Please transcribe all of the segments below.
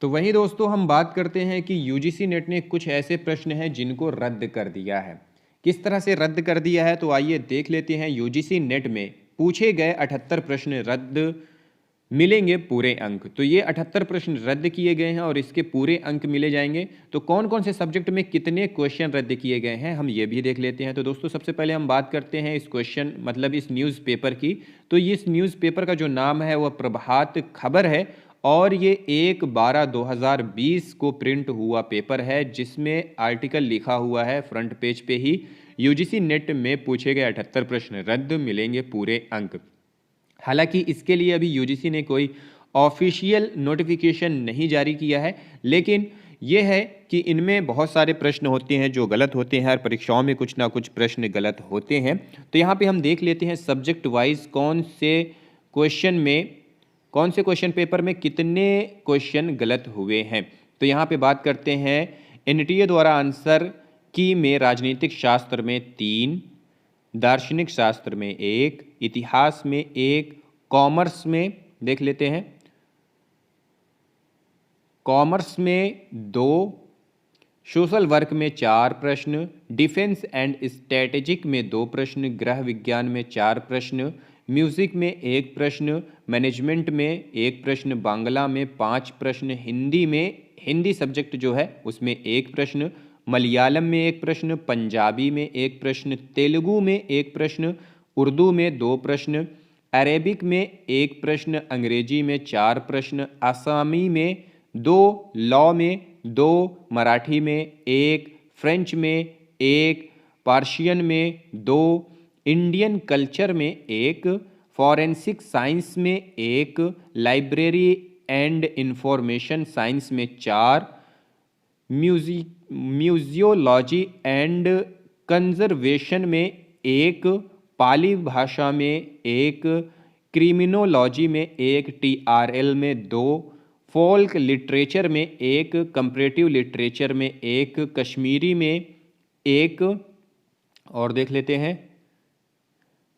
तो वहीं दोस्तों हम बात करते हैं कि यूजीसी नेट ने कुछ ऐसे प्रश्न हैं जिनको रद्द कर दिया है। किस तरह से रद्द कर दिया है तो आइए देख लेते हैं। यूजीसी नेट में पूछे गए 78 प्रश्न रद्द, मिलेंगे पूरे अंक। तो ये 78 प्रश्न रद्द किए गए हैं और इसके पूरे अंक मिले जाएंगे। तो कौन कौन से सब्जेक्ट में कितने क्वेश्चन रद्द किए गए हैं हम ये भी देख लेते हैं। तो दोस्तों सबसे पहले हम बात करते हैं इस क्वेश्चन मतलब इस न्यूज़पेपर की। तो इस न्यूज़पेपर का जो नाम है वह प्रभात खबर है और ये 1/12/2020 को प्रिंट हुआ पेपर है, जिसमें आर्टिकल लिखा हुआ है फ्रंट पेज पे ही, यूजीसी नेट में पूछे गए 78 प्रश्न रद्द, मिलेंगे पूरे अंक। हालांकि इसके लिए अभी यूजीसी ने कोई ऑफिशियल नोटिफिकेशन नहीं जारी किया है, लेकिन यह है कि इनमें बहुत सारे प्रश्न होते हैं जो गलत होते हैं और परीक्षाओं में कुछ ना कुछ प्रश्न गलत होते हैं। तो यहाँ पे हम देख लेते हैं सब्जेक्ट वाइज कौन से क्वेश्चन पेपर में कितने क्वेश्चन गलत हुए हैं। तो यहाँ पे बात करते हैं एनटीए द्वारा आंसर की में राजनीतिक शास्त्र में 3, दार्शनिक शास्त्र में 1, इतिहास में 1, कॉमर्स में देख लेते हैं, कॉमर्स में 2, सोशल वर्क में 4 प्रश्न, डिफेंस एंड स्ट्रेटेजिक में 2 प्रश्न, गृह विज्ञान में 4 प्रश्न, म्यूजिक में 1 प्रश्न, मैनेजमेंट में 1 प्रश्न, बांग्ला में 5 प्रश्न, हिंदी सब्जेक्ट जो है उसमें 1 प्रश्न, मलयालम में 1 प्रश्न, पंजाबी में 1 प्रश्न, तेलुगु में 1 प्रश्न, उर्दू में 2 प्रश्न, अरेबिक में 1 प्रश्न, अंग्रेजी में 4 प्रश्न, आसामी में 2, लॉ में 2, मराठी में 1, फ्रेंच में 1, पर्शियन में 2, इंडियन कल्चर में 1, फॉरेंसिक साइंस में 1, लाइब्रेरी एंड इंफॉर्मेशन साइंस में 4, म्यूजियोलॉजी एंड कंजर्वेशन में 1, पाली भाषा में 1, क्रिमिनोलॉजी में 1, टीआरएल में 2, फोल्क लिटरेचर में 1, कंपैरेटिव लिटरेचर में 1, कश्मीरी में 1, और देख लेते हैं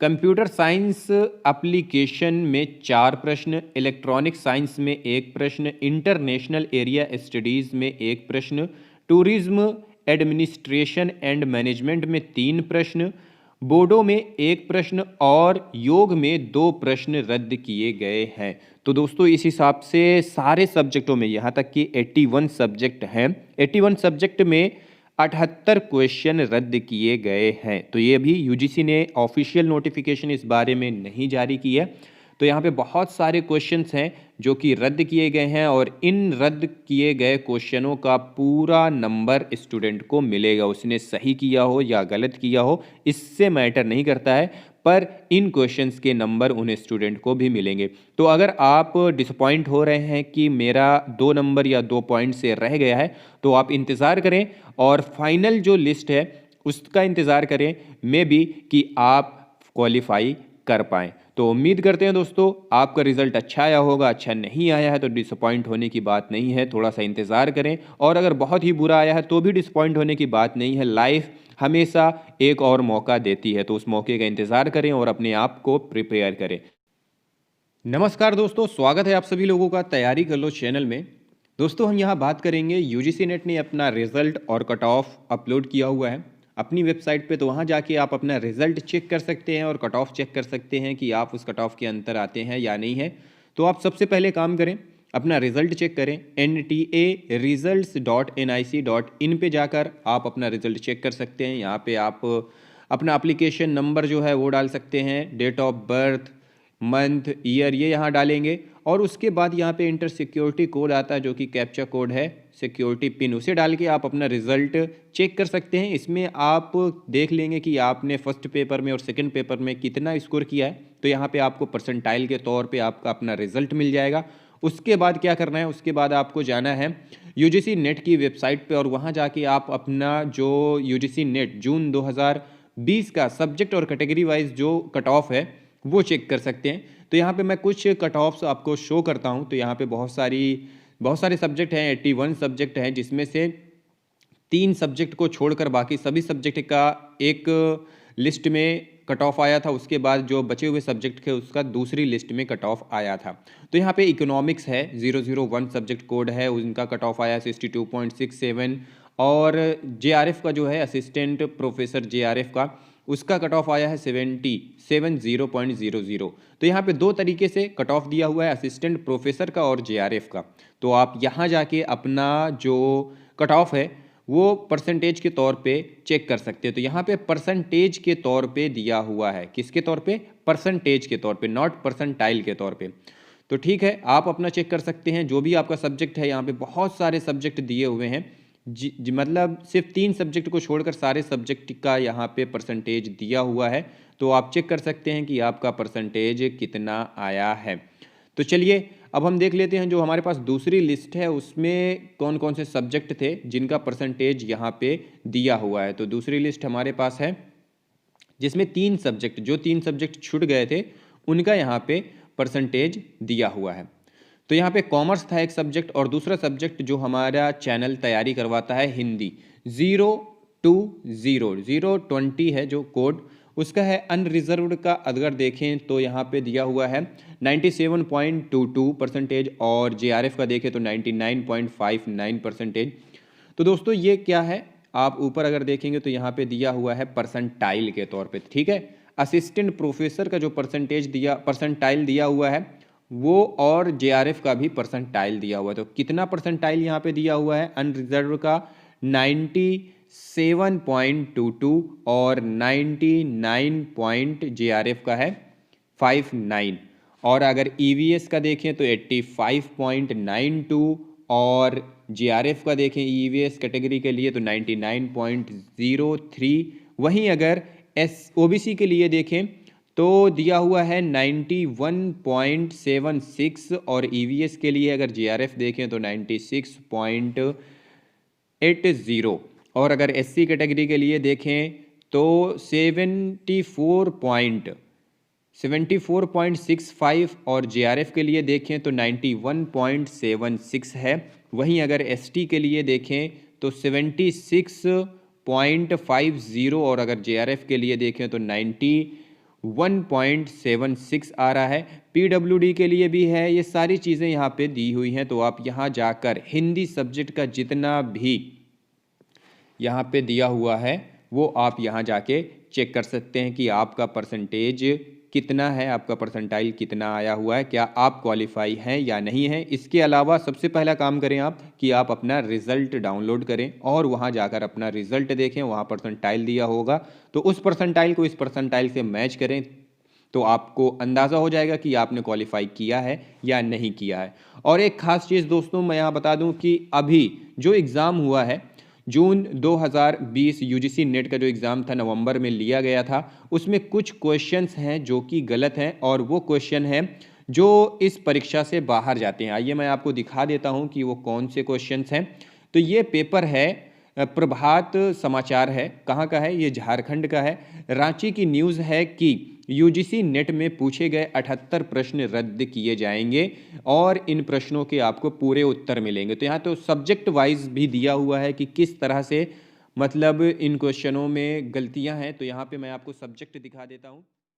कंप्यूटर साइंस एप्लीकेशन में 4 प्रश्न, इलेक्ट्रॉनिक साइंस में 1 प्रश्न, इंटरनेशनल एरिया स्टडीज़ में 1 प्रश्न, टूरिज्म एडमिनिस्ट्रेशन एंड मैनेजमेंट में 3 प्रश्न, बोडो में 1 प्रश्न और योग में 2 प्रश्न रद्द किए गए हैं। तो दोस्तों इस हिसाब से सारे सब्जेक्टों में यहाँ तक कि 81 सब्जेक्ट हैं, 81 सब्जेक्ट में 78 क्वेश्चन रद्द किए गए हैं। तो ये भी यूजीसी ने ऑफिशियल नोटिफिकेशन इस बारे में नहीं जारी की है। तो यहाँ पे बहुत सारे क्वेश्चंस हैं जो कि रद्द किए गए हैं और इन रद्द किए गए क्वेश्चनों का पूरा नंबर स्टूडेंट को मिलेगा, उसने सही किया हो या गलत किया हो इससे मैटर नहीं करता है, पर इन क्वेश्चंस के नंबर उन्हें स्टूडेंट को भी मिलेंगे। तो अगर आप डिसपॉइंट हो रहे हैं कि मेरा 2 नंबर या 2 पॉइंट से रह गया है, तो आप इंतज़ार करें और फाइनल जो लिस्ट है उसका इंतज़ार करें, मे बी कि आप क्वालिफाई कर पाएँ। तो उम्मीद करते हैं दोस्तों आपका रिजल्ट अच्छा आया होगा। अच्छा नहीं आया है तो डिसअपॉइंट होने की बात नहीं है, थोड़ा सा इंतज़ार करें, और अगर बहुत ही बुरा आया है तो भी डिसअपॉइंट होने की बात नहीं है। लाइफ हमेशा एक और मौका देती है, तो उस मौके का इंतज़ार करें और अपने आप को प्रिपेयर करें। नमस्कार दोस्तों, स्वागत है आप सभी लोगों का तैयारी कर लो चैनल में। दोस्तों हम यहाँ बात करेंगे, यूजीसी नेट ने अपना रिजल्ट और कट ऑफ अपलोड किया हुआ है अपनी वेबसाइट पे, तो वहाँ जाके आप अपना रिजल्ट चेक कर सकते हैं और कट ऑफ चेक कर सकते हैं कि आप उस कट ऑफ के अंतर आते हैं या नहीं है। तो आप सबसे पहले काम करें, अपना रिजल्ट चेक करें, ntaresults.nic.in पे जाकर आप अपना रिजल्ट चेक कर सकते हैं। यहाँ पे आप अपना एप्लीकेशन नंबर जो है वो डाल सकते हैं, date of birth, month, year ये यहाँ डालेंगे और उसके बाद यहाँ पे इंटर सिक्योरिटी कोड आता है जो कि कैप्चा कोड है, सिक्योरिटी पिन, उसे डाल के आप अपना रिजल्ट चेक कर सकते हैं। इसमें आप देख लेंगे कि आपने फर्स्ट पेपर में और सेकंड पेपर में कितना स्कोर किया है, तो यहाँ पे आपको परसेंटाइल के तौर पे आपका अपना रिजल्ट मिल जाएगा। उसके बाद क्या करना है, उसके बाद आपको जाना है यूजीसी नेट की वेबसाइट पे और वहाँ जाके आप अपना जो यूजीसी नेट जून 2020 का सब्जेक्ट और कैटेगरी वाइज जो कट ऑफ है वो चेक कर सकते हैं। तो यहाँ पे मैं कुछ कट ऑफ्स आपको शो करता हूँ। तो यहाँ पे बहुत सारे सब्जेक्ट हैं, 81 सब्जेक्ट हैं, जिसमें से 3 सब्जेक्ट को छोड़कर बाकी सभी सब्जेक्ट का एक लिस्ट में कट ऑफ आया था, उसके बाद जो बचे हुए सब्जेक्ट थे उसका दूसरी लिस्ट में कट ऑफ आया था। तो यहाँ पे इकोनॉमिक्स है 001 सब्जेक्ट कोड है, उनका कट ऑफ आया 62.67 और जेआरएफ का जो है असिस्टेंट प्रोफेसर जेआरएफ का उसका कट ऑफ आया है 70 तो यहाँ पे दो तरीके से कट ऑफ दिया हुआ है, असिस्टेंट प्रोफेसर का और जेआरएफ का। तो आप यहाँ जाके अपना जो कट ऑफ है वो परसेंटेज के तौर पे चेक कर सकते हैं। तो यहाँ पे परसेंटेज के तौर पे दिया हुआ है, किसके तौर पे? परसेंटेज के तौर पे, नॉट परसेंटाइल के तौर पे। तो ठीक है, आप अपना चेक कर सकते हैं जो भी आपका सब्जेक्ट है। यहाँ पे बहुत सारे सब्जेक्ट दिए हुए हैं, मतलब सिर्फ 3 सब्जेक्ट को छोड़कर सारे सब्जेक्ट का यहाँ पे परसेंटेज दिया हुआ है। तो आप चेक कर सकते हैं कि आपका परसेंटेज कितना आया है। तो चलिए अब हम देख लेते हैं जो हमारे पास दूसरी लिस्ट है उसमें कौन कौन से सब्जेक्ट थे जिनका परसेंटेज यहाँ पे दिया हुआ है। तो दूसरी लिस्ट हमारे पास है जिसमें 3 सब्जेक्ट, जो 3 सब्जेक्ट छूट गए थे उनका यहाँ पे परसेंटेज दिया हुआ है। तो यहाँ पे कॉमर्स था एक सब्जेक्ट और दूसरा सब्जेक्ट जो हमारा चैनल तैयारी करवाता है हिंदी 020 है जो कोड उसका है अनरिजर्व्ड का। अगर देखें तो यहाँ पे दिया हुआ है 97.22 परसेंटेज और जेआरएफ का देखें तो 99.59 परसेंटेज। तो दोस्तों ये क्या है, आप ऊपर अगर देखेंगे तो यहाँ पे दिया हुआ है परसेंटाइल के तौर पे, ठीक है। असिस्टेंट प्रोफेसर का जो परसेंटाइल दिया हुआ है वो और जेआरएफ का भी परसेंटाइल दिया हुआ है। तो कितना परसेंटाइल यहाँ पे दिया हुआ है अनरिजर्व का 97.22 और 99 जेआरएफ का है 59 और अगर ईवीएस का देखें तो 85.92 और जेआरएफ का देखें ईवीएस कैटेगरी के लिए तो 99.03। वहीं अगर ओबीसी के लिए देखें तो दिया हुआ है 91.76 और ईवीएस के लिए अगर जेआरएफ देखें तो 96.80 और अगर एससी कैटेगरी के लिए देखें तो 74.65 और जेआरएफ के लिए देखें तो 91.76 है। वहीं अगर एसटी के लिए देखें तो 76.50 और अगर जेआरएफ के लिए देखें तो 91.76 आ रहा है। पीडब्ल्यूडी के लिए भी है। ये सारी चीज़ें यहाँ पे दी हुई हैं। तो आप यहाँ जाकर हिंदी सब्जेक्ट का जितना भी यहाँ पे दिया हुआ है वो आप यहाँ जाके चेक कर सकते हैं कि आपका परसेंटेज कितना है, आपका परसेंटाइल कितना आया हुआ है, क्या आप क्वालिफाई हैं या नहीं हैं। इसके अलावा सबसे पहला काम करें आप कि आप अपना रिज़ल्ट डाउनलोड करें और वहाँ जाकर अपना रिज़ल्ट देखें, वहाँ परसेंटाइल दिया होगा तो उस परसेंटाइल को इस परसेंटाइल से मैच करें तो आपको अंदाज़ा हो जाएगा कि आपने क्वालिफाई किया है या नहीं किया है। और एक ख़ास चीज़ दोस्तों मैं यहाँ बता दूँ कि अभी जो एग्ज़ाम हुआ है जून 2020 यूजीसी नेट का जो एग्ज़ाम था नवंबर में लिया गया था उसमें कुछ क्वेश्चंस हैं जो कि गलत हैं और वो क्वेश्चन हैं जो इस परीक्षा से बाहर जाते हैं। आइए मैं आपको दिखा देता हूं कि वो कौन से क्वेश्चंस हैं। तो ये पेपर है प्रभात समाचार है, कहाँ का है, ये झारखंड का है। रांची की न्यूज़ है कि यूजीसी नेट में पूछे गए 78 प्रश्न रद्द किए जाएंगे और इन प्रश्नों के आपको पूरे उत्तर मिलेंगे। तो यहाँ तो सब्जेक्ट वाइज भी दिया हुआ है कि किस तरह से मतलब इन क्वेश्चनों में गलतियाँ हैं। तो यहाँ पे मैं आपको सब्जेक्ट दिखा देता हूँ।